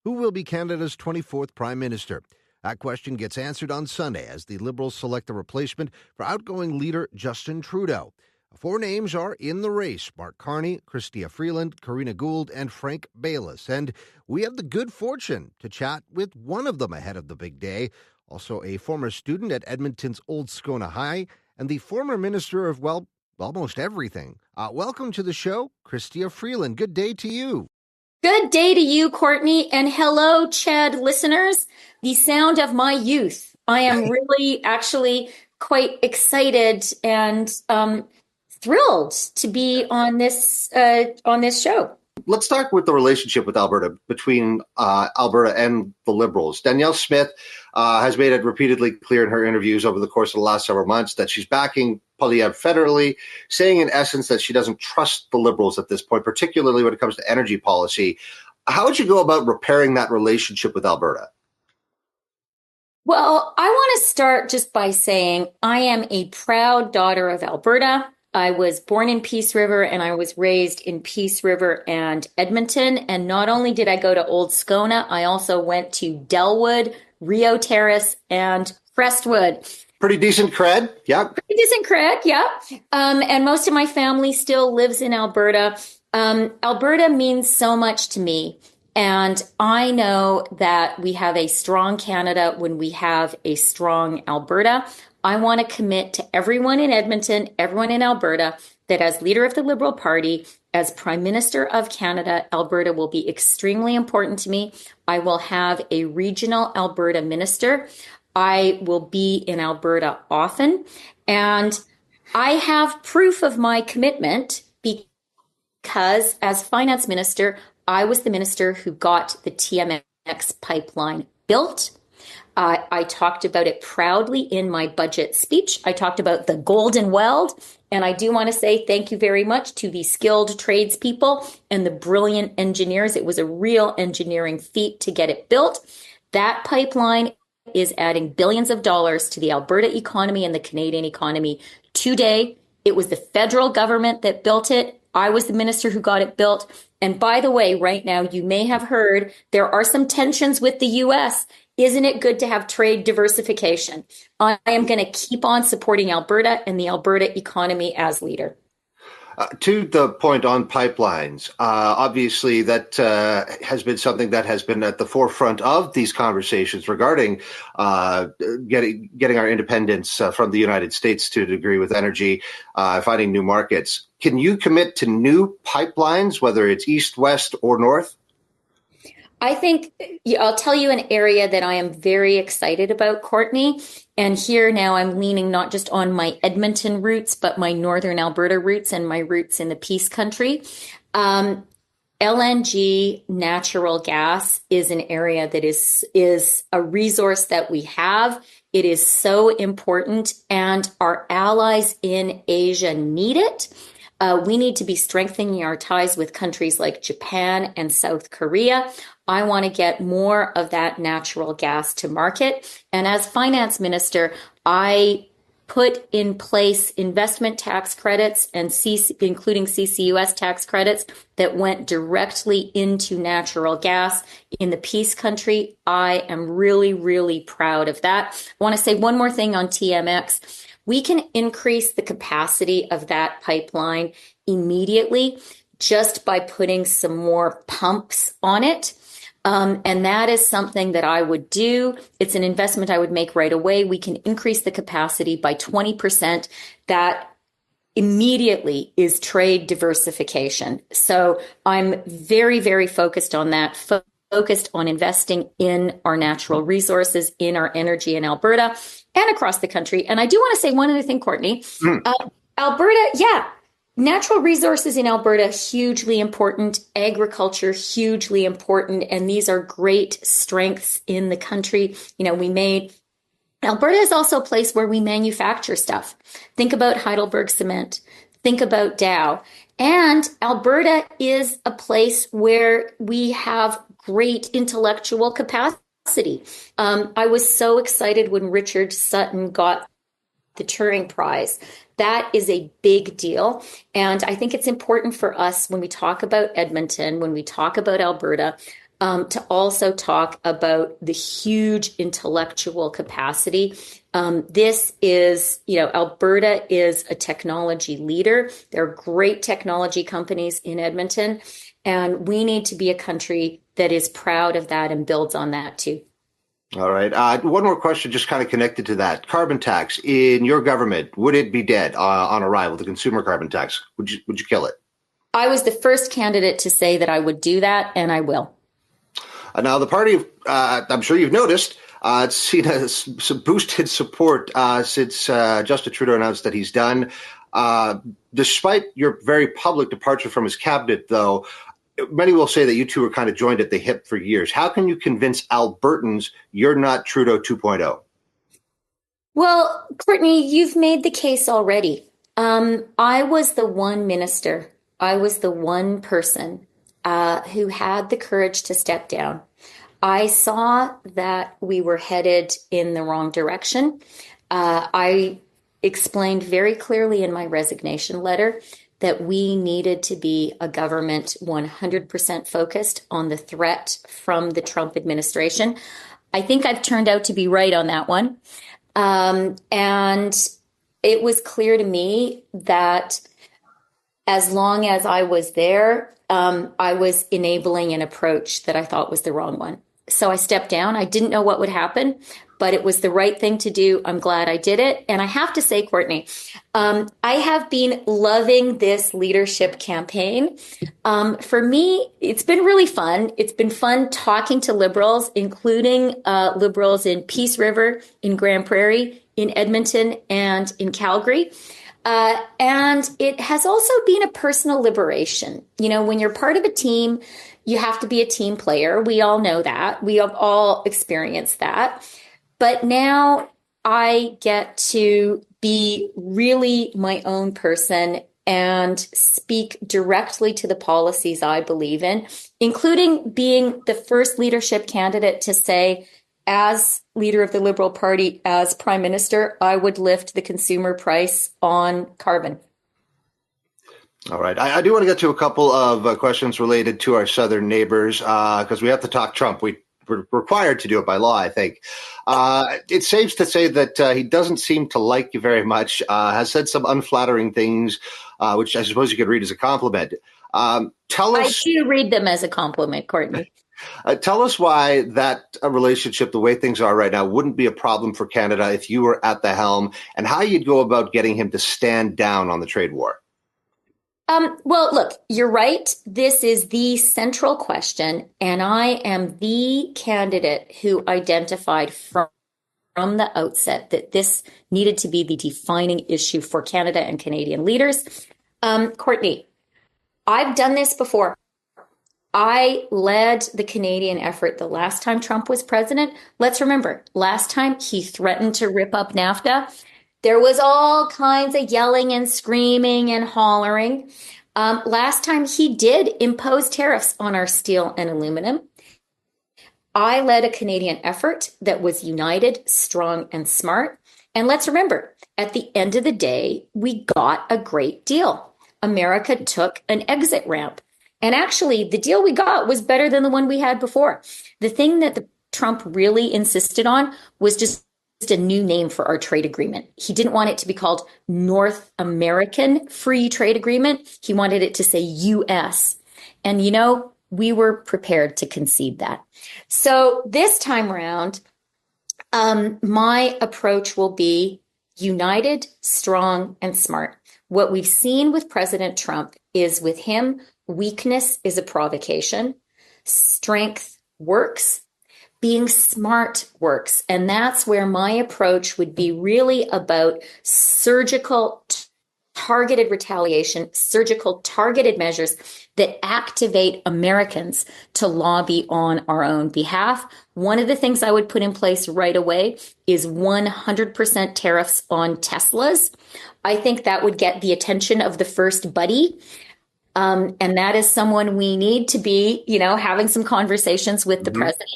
Who will be Canada's 24th Prime Minister? That question gets answered on Sunday as the Liberals select a replacement for outgoing leader Justin Trudeau. 4 names are in the race: Mark Carney, Chrystia Freeland, Karina Gould, and Frank Baylis. And we have the good fortune to chat with one of them ahead of the big day, also a former student at Edmonton's Old Scona High and the former minister of, well, almost everything. Welcome to the show, Chrystia Freeland. Good day to you. Good day to you, Courtney, and hello, Chad listeners. The sound of my youth. I am really actually quite excited and thrilled to be on this show. Let's start with the relationship with Alberta, between Alberta and the Liberals. Danielle Smith has made it repeatedly clear in her interviews over the course of the last several months that she's backing Poilievre federally, saying in essence that she doesn't trust the Liberals at this point, particularly when it comes to energy policy. How would you go about repairing that relationship with Alberta? Well, I want to start just by saying I am a proud daughter of Alberta. I was born in Peace River and I was raised in Peace River and Edmonton. And not only did I go to Old Scona, I also went to Delwood, Rio Terrace, and Crestwood. Pretty decent cred, yeah. Pretty decent cred, yeah. And most of my family still lives in Alberta. Alberta means so much to me. And I know that we have a strong Canada when we have a strong Alberta. I want to commit to everyone in Edmonton, everyone in Alberta, that as leader of the Liberal Party, as Prime Minister of Canada, Alberta will be extremely important to me. I will have a regional Alberta minister. I will be in Alberta often. And I have proof of my commitment because as finance minister, I was the minister who got the TMX pipeline built. I talked about it proudly in my budget speech. I talked about the Golden Weld, and I do want to say thank you very much to the skilled tradespeople and the brilliant engineers. It was a real engineering feat to get it built. That pipeline is adding billions of dollars to the Alberta economy and the Canadian economy today. It was the federal government that built it. I was the minister who got it built. And by the way, right now, you may have heard there are some tensions with the U.S. Isn't it good to have trade diversification? I am going to keep on supporting Alberta and the Alberta economy as leader. To the point on pipelines, obviously that has been something that has been at the forefront of these conversations regarding getting our independence from the United States to a degree with energy, finding new markets. Can you commit to new pipelines, whether it's east, west, or north? I think I'll tell you an area that I am very excited about, Courtney. And here now I'm leaning not just on my Edmonton roots, but my Northern Alberta roots and my roots in the Peace Country. LNG, natural gas, is an area that is a resource that we have. It is so important, and our allies in Asia need it. We need to be strengthening our ties with countries like Japan and South Korea. I want to get more of that natural gas to market. And as finance minister, I put in place investment tax credits and including CCUS tax credits that went directly into natural gas in the Peace Country. I am really, really proud of that. I want to say one more thing on TMX. We can increase the capacity of that pipeline immediately just by putting some more pumps on it. And that is something that I would do. It's an investment I would make right away. We can increase the capacity by 20%. That immediately is trade diversification. So I'm very, very focused on that, focused on investing in our natural resources, in our energy in Alberta and across the country. And I do want to say one other thing, Courtney. Alberta, natural resources in Alberta, hugely important. Agriculture, hugely important. And these are great strengths in the country. Alberta is also a place where we manufacture stuff. Think about Heidelberg Cement. Think about Dow. And Alberta is a place where we have great intellectual capacity. I was so excited when Richard Sutton got the Turing Prize. That is a big deal. And I think it's important for us when we talk about Edmonton, when we talk about Alberta, to also talk about the huge intellectual capacity. This is, Alberta is a technology leader. There are great technology companies in Edmonton, and we need to be a country that is proud of that and builds on that too. All right. One more question, just kind of connected to that. Carbon tax in your government, would it be dead on arrival? The consumer carbon tax, would you kill it? I was the first candidate to say that I would do that, and I will. Now, the party, I'm sure you've noticed, it's seen some boosted support since Justin Trudeau announced that he's done. Despite your very public departure from his cabinet, though, many will say that you two were kind of joined at the hip for years. How can you convince Albertans you're not Trudeau 2.0? Well, Courtney, you've made the case already. I was the one minister, I was the one person who had the courage to step down. I saw that we were headed in the wrong direction. I explained very clearly in my resignation letter that we needed to be a government 100% focused on the threat from the Trump administration. I think I've turned out to be right on that one. And it was clear to me that as long as I was there, I was enabling an approach that I thought was the wrong one. So I stepped down. I didn't know what would happen, but it was the right thing to do. I'm glad I did it. And I have to say, Courtney, I have been loving this leadership campaign. For me, it's been really fun. It's been fun talking to Liberals, including Liberals in Peace River, in Grand Prairie, in Edmonton, and in Calgary. And it has also been a personal liberation. When you're part of a team, you have to be a team player. We all know that. We have all experienced that. But now I get to be really my own person and speak directly to the policies I believe in, including being the first leadership candidate to say, as leader of the Liberal Party, as Prime Minister, I would lift the consumer price on carbon. All right. I do want to get to a couple of questions related to our southern neighbors because we have to talk Trump. We're required to do it by law, I think. It's safe to say that he doesn't seem to like you very much, has said some unflattering things, which I suppose you could read as a compliment. Tell us. I do read them as a compliment, Courtney. Tell us why that relationship, the way things are right now, wouldn't be a problem for Canada if you were at the helm, and how you'd go about getting him to stand down on the trade war. Well, look, you're right. This is the central question, and I am the candidate who identified from the outset that this needed to be the defining issue for Canada and Canadian leaders. Courtney, I've done this before. I led the Canadian effort the last time Trump was president. Let's remember, last time he threatened to rip up NAFTA. There was all kinds of yelling and screaming and hollering. Last time he did impose tariffs on our steel and aluminum. I led a Canadian effort that was united, strong, and smart. And let's remember, at the end of the day, we got a great deal. America took an exit ramp. And actually, the deal we got was better than the one we had before. The thing that Trump really insisted on was just a new name for our trade agreement. He didn't want it to be called North American Free Trade Agreement. He wanted it to say U.S. And, we were prepared to concede that. So this time around, my approach will be united, strong, and smart. What we've seen with President Trump is with him, weakness is a provocation. Strength works. Being smart works. And that's where my approach would be really about surgical targeted retaliation, surgical targeted measures that activate Americans to lobby on our own behalf. One of the things I would put in place right away is 100% tariffs on Teslas. I think that would get the attention of the first buddy. And that is someone we need to be, having some conversations with the president.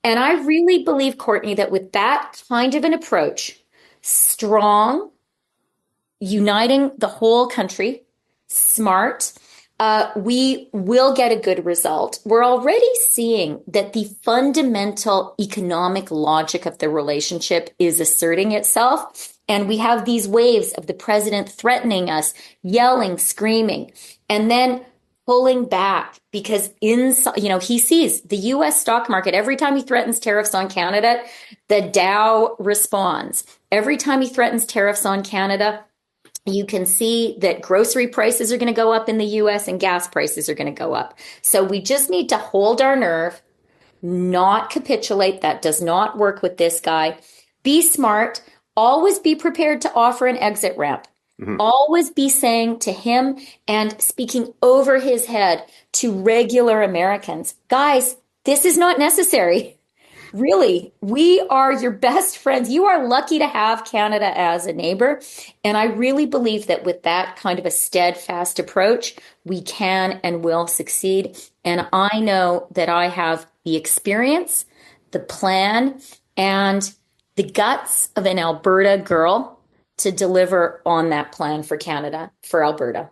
And I really believe, Courtney, that with that kind of an approach, strong, uniting the whole country, smart, we will get a good result. We're already seeing that the fundamental economic logic of the relationship is asserting itself. And we have these waves of the president threatening us, yelling, screaming, and then pulling back because he sees the US stock market. Every time he threatens tariffs on Canada, the Dow responds. Every time he threatens tariffs on Canada, you can see that grocery prices are going to go up in the US and gas prices are going to go up. So we just need to hold our nerve, not capitulate. That does not work with this guy. Be smart. Always be prepared to offer an exit ramp. Mm-hmm. Always be saying to him and speaking over his head to regular Americans, guys, this is not necessary. Really, we are your best friends. You are lucky to have Canada as a neighbor. And I really believe that with that kind of a steadfast approach, we can and will succeed. And I know that I have the experience, the plan, and the guts of an Alberta girl to deliver on that plan for Canada, for Alberta.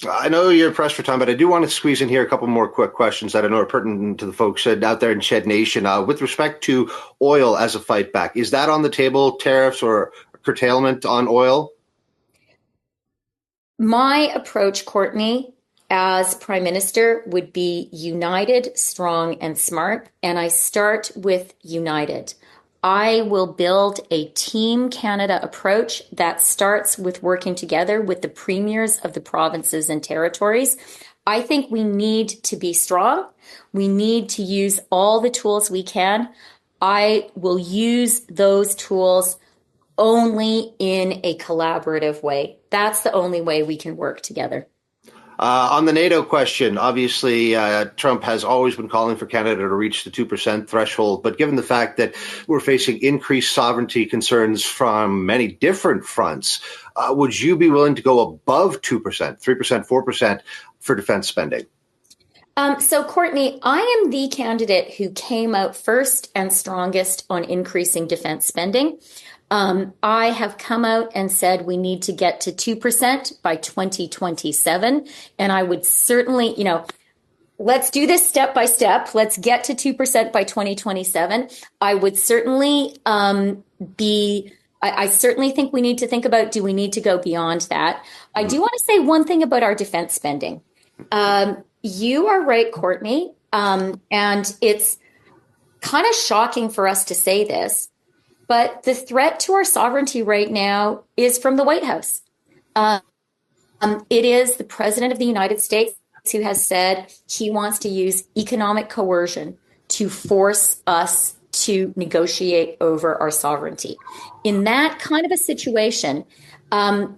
I know you're pressed for time, but I do want to squeeze in here a couple more quick questions that I know are pertinent to the folks out there in Shed Nation. With respect to oil as a fight back, is that on the table, tariffs or curtailment on oil? My approach, Courtney, as Prime Minister would be united, strong, and smart. And I start with united. I will build a Team Canada approach that starts with working together with the premiers of the provinces and territories. I think we need to be strong. We need to use all the tools we can. I will use those tools only in a collaborative way. That's the only way we can work together. On the NATO question, obviously, Trump has always been calling for Canada to reach the 2% threshold. But given the fact that we're facing increased sovereignty concerns from many different fronts, would you be willing to go above 2%, 3%, 4% for defense spending? So, Courtney, I am the candidate who came out first and strongest on increasing defense spending. I have come out and said we need to get to 2% by 2027. And I would certainly, let's do this step by step. Let's get to 2% by 2027. I would certainly I certainly think we need to think about, do we need to go beyond that? I do want to say one thing about our defense spending. You are right, Courtney. And it's kind of shocking for us to say this, but the threat to our sovereignty right now is from the White House. It is the President of the United States who has said he wants to use economic coercion to force us to negotiate over our sovereignty. In that kind of a situation,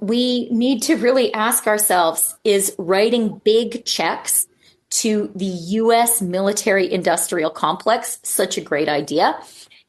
we need to really ask ourselves, is writing big checks to the U.S. military industrial complex such a great idea?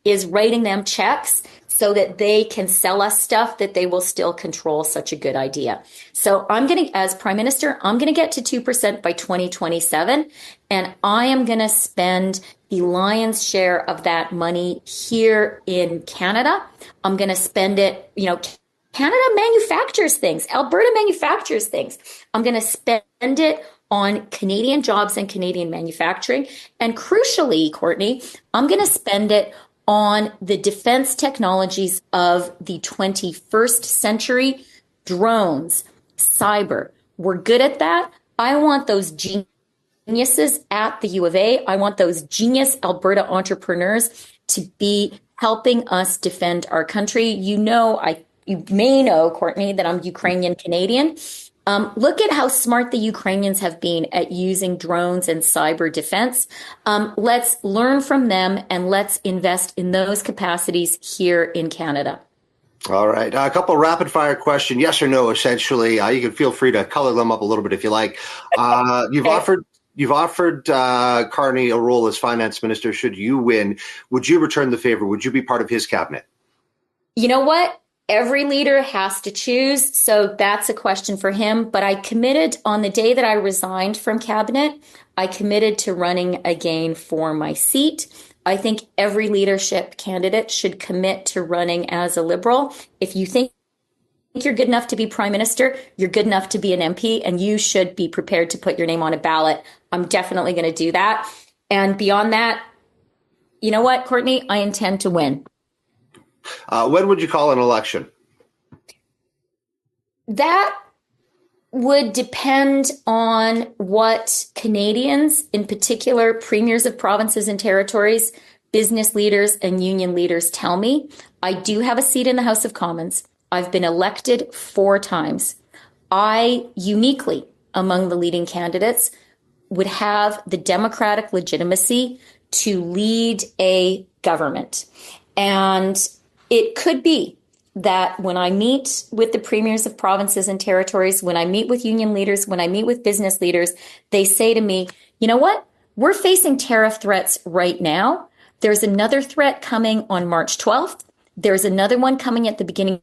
Is writing them checks so that they can sell us stuff that they will still control such a good idea? So as Prime Minister, I'm going to get to 2% by 2027, and I am going to spend the lion's share of that money here in Canada. I'm going to spend it, Canada manufactures things. Alberta manufactures things. I'm going to spend it on Canadian jobs and Canadian manufacturing. And crucially, Courtney, I'm going to spend it on the defense technologies of the 21st century, drones, cyber. We're good at that. I want those geniuses at the U of A. I want those genius Alberta entrepreneurs to be helping us defend our country. You may know, Courtney, that I'm Ukrainian Canadian. Look at how smart the Ukrainians have been at using drones and cyber defense. Let's learn from them and let's invest in those capacities here in Canada. All right. A couple rapid fire questions, yes or no, essentially. You can feel free to color them up a little bit if you like. You've offered Carney a role as finance minister should you win. Would you return the favor? Would you be part of his cabinet? You know what? Every leader has to choose, so that's a question for him. But I committed on the day that I resigned from cabinet, I committed to running again for my seat. I think every leadership candidate should commit to running as a Liberal. If you think you're good enough to be prime minister, you're good enough to be an MP, and you should be prepared to put your name on a ballot. I'm definitely going to do that. And beyond that, you know what, Courtney? I intend to win. When would you call an election? That would depend on what Canadians, in particular premiers of provinces and territories, business leaders, and union leaders tell me. I do have a seat in the House of Commons. I've been elected 4 times. I uniquely, among the leading candidates, would have the democratic legitimacy to lead a government. And it could be that when I meet with the premiers of provinces and territories, when I meet with union leaders, when I meet with business leaders, they say to me, you know what? We're facing tariff threats right now. There's another threat coming on March 12th. There's another one coming at the beginning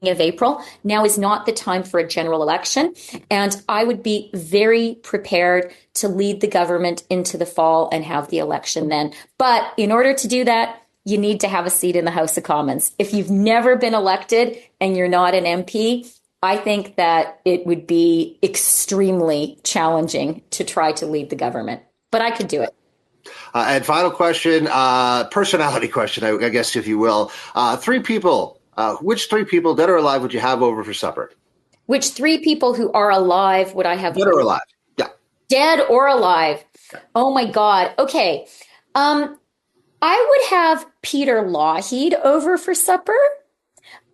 of April. Now is not the time for a general election. And I would be very prepared to lead the government into the fall and have the election then. But in order to do that, you need to have a seat in the House of Commons. If you've never been elected and you're not an MP, I think that it would be extremely challenging to try to lead the government. But I could do it. And final question, personality question, I guess, if you will. 3 people. Which 3 people, dead or alive, would you have over for supper? Which 3 people who are alive would I have? Dead or alive? Yeah. Dead or alive? Okay. Oh my God. Okay. I would have Peter Lougheed over for supper.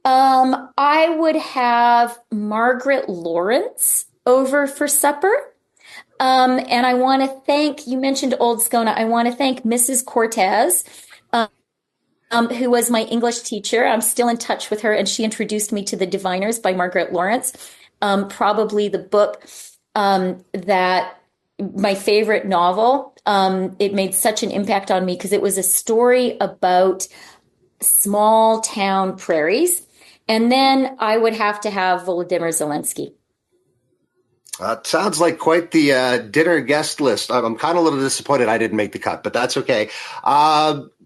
I would have Margaret Lawrence over for supper. And I want to thank, you mentioned Old Scona, I want to thank Mrs. Cortez, who was my English teacher. I'm still in touch with her, and she introduced me to The Diviners by Margaret Lawrence, probably the book that my favorite novel. It made such an impact on me because it was a story about small town prairies. And then I would have to have Volodymyr Zelensky. Sounds like quite the dinner guest list. I'm kind of a little disappointed I didn't make the cut, but that's okay.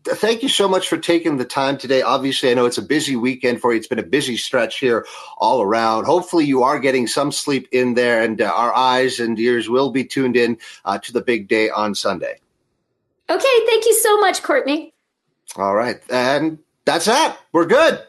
Thank you so much for taking the time today. Obviously, I know it's a busy weekend for you. It's been a busy stretch here all around. Hopefully, you are getting some sleep in there, and our eyes and ears will be tuned in to the big day on Sunday. Okay, thank you so much, Courtney. All right, and that's that. We're good.